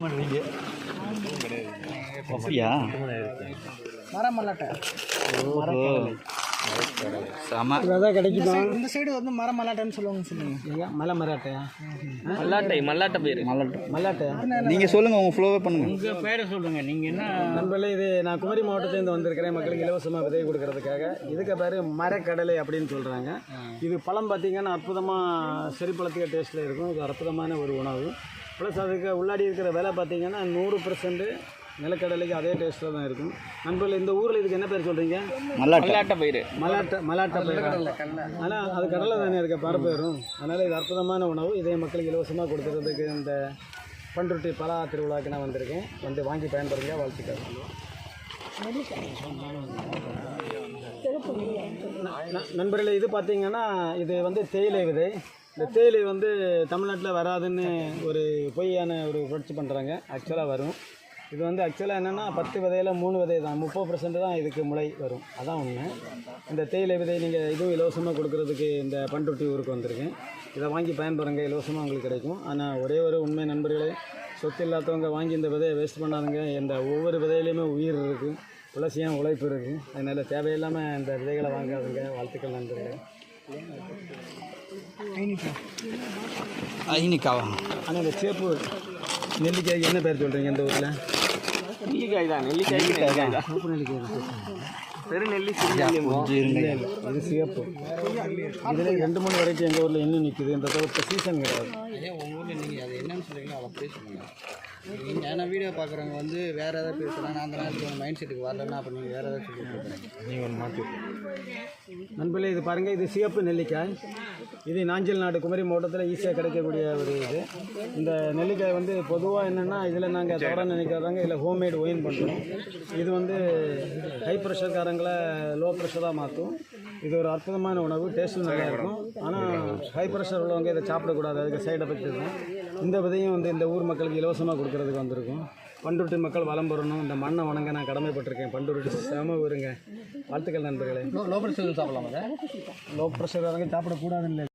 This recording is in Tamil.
அப்படியா? மரம் மல்லாட்டை இதான் கிடைக்குமா? இந்த சைடு வந்து மரம் மல்லாட்டைன்னு சொல்லுவாங்க. மலை மராட்டையா? மல்லாட்டை பேர் மல்லாட்டையா? நீங்கள் சொல்லுங்கள், உங்கள் ஃப்ளோவே பண்ணுங்கள். உங்கள் பேரை சொல்லுங்கள். நீங்கள் என்ன நண்பர்களே, இது நான் குமரி மாவட்டத்திலேருந்து வந்திருக்கிறேன். மக்களுக்கு இலவசமாக விதை கொடுக்கறதுக்காக. இதுக்கு பேர் மரக்கடலை அப்படின்னு சொல்கிறாங்க. இது பழம் பார்த்திங்கன்னா அற்புதமாக செரிப்பழத்துக்கு டேஸ்ட்டில் இருக்கும். இது அற்புதமான ஒரு உணவு. ப்ளஸ் அதுக்கு உள்ளாடி இருக்கிற விலை பார்த்திங்கன்னா 100% நிலக்கடலைக்கு அதே டேஸ்ட்டில் தான் இருக்கும். நண்பர்கள், இந்த ஊரில் இதுக்கு என்ன பேர் சொல்கிறீங்க? மல்லாட்டை பயிர். மல்லாட்டை பயிர். ஆனால் அது கடலை தானே இருக்க பரப்பேறும். அதனால் இது அற்புதமான உணவு. இதை மக்களுக்கு இலவசமாக கொடுக்கறதுக்கு இந்த பண்ருட்டி பலா திருவிழாவுக்கு நான் வந்திருக்கேன். வந்து வாங்கி பயன்படுங்க. வாழ்த்துக்கள். நண்பர்களே, இது பார்த்திங்கன்னா இது வந்து தேயிலை விதை. இந்த தேயிலை வந்து தமிழ்நாட்டில் வராதுன்னு ஒரு பொய்யான ஒரு புரட்சி பண்ணுறாங்க. ஆக்சுவலாக வரும். இது வந்து ஆக்சுவலாக என்னென்னா 10 விதையில் 3 விதை தான், 30% தான் இதுக்கு முளை வரும். அதான் உண்மை. இந்த தேயிலை விதை நீங்கள் இதுவும் இலவசமாக கொடுக்குறதுக்கு இந்த பண்ருட்டி ஊருக்கு வந்திருக்கேன். இதை வாங்கி பயன்படுங்க. இலவசமாக உங்களுக்கு கிடைக்கும். ஆனால் ஒரே ஒரு உண்மை நண்பர்களே, சொத்து இல்லாதவங்க வாங்கி இந்த விதையை வேஸ்ட் பண்ணாதுங்க. இந்த ஒவ்வொரு விதையிலையுமே உயிர் இருக்குது, துளசியாக உழைப்பு இருக்குது. அதனால் தேவையில்லாமல் இந்த விதைகளை வாங்காதுங்க. வாழ்த்துக்கள் நண்பர்களே. ஐனிக்காவா? ஆனால் இந்த சேப்பு நெல்லிக்காய்க்கு என்ன பேர் சொல்கிறீங்க இந்த ஊரில்? நெல்லிக்காய் தான். நெல்லிக்காய் தான். சிவப்பு நெல்லிக்காய் தான். பெருநெல்லி இது சிவப்பு. இதில் 2-3 வெரைட்டி எங்கள் ஊரில் இன்னும் நிற்குது. இந்த தொகுப்பு சீசன் கிடையாது. உங்கள் ஊரில் நீங்கள் அது என்னன்னு சொல்கிறீங்களோ அதை அப்படியே சொல்லுங்கள். ஏன்னா வீடியோ பார்க்குறவங்க வந்து வேறு ஏதாவது பேசுகிறாங்க. நான் அந்த நேரத்துக்கு உங்கள் மைண்ட் செட்டுக்கு வரலன்னா அப்போ நீங்கள் வேறு ஏதாவது சொல்லிட்டு நீங்கள் ஒரு மாற்றி. நண்பர்களே, இது பாருங்கள். இது சிவப்பு நெல்லிக்காய். இது நாஞ்சில் நாடு குமரி மாவட்டத்தில் ஈஸியாக கிடைக்கக்கூடிய ஒரு இது. இந்த நெல்லிக்காய் வந்து பொதுவாக என்னென்னா இதில் நாங்கள் தவறாக நினைக்காதாங்க. இதில் ஹோம்மேட் ஒயின் பண்ணுறோம். இது வந்து ஹை ப்ரெஷர்காரங்களை லோ ப்ரெஷராக மாற்றும். இது ஒரு அற்புதமான உணவு. டேஸ்ட்டும் நல்லா இருக்கும். ஆனால் ஹை ப்ரெஷர் உள்ளவங்க இதை சாப்பிடக்கூடாது. அதுக்கு சைடு எஃபெக்ட் தான். இந்த விதையும் வந்து இந்த ஊர் மக்களுக்கு இலவசமாக கொடுக்கறதுக்கு வந்திருக்கும். பண்ருட்டி மக்கள் வளம் பெறணும். இந்த மண்ணை வணங்க நான் கடமைப்பட்டிருக்கேன். பண்ருட்டி செம ஊருங்க. வாழ்த்துக்கள் நண்பர்களே. லோ ப்ரெஷர் சாப்பிடலாமா? லோ ப்ரெஷர் சாப்பிடக்கூடாதுன்னு இல்லை.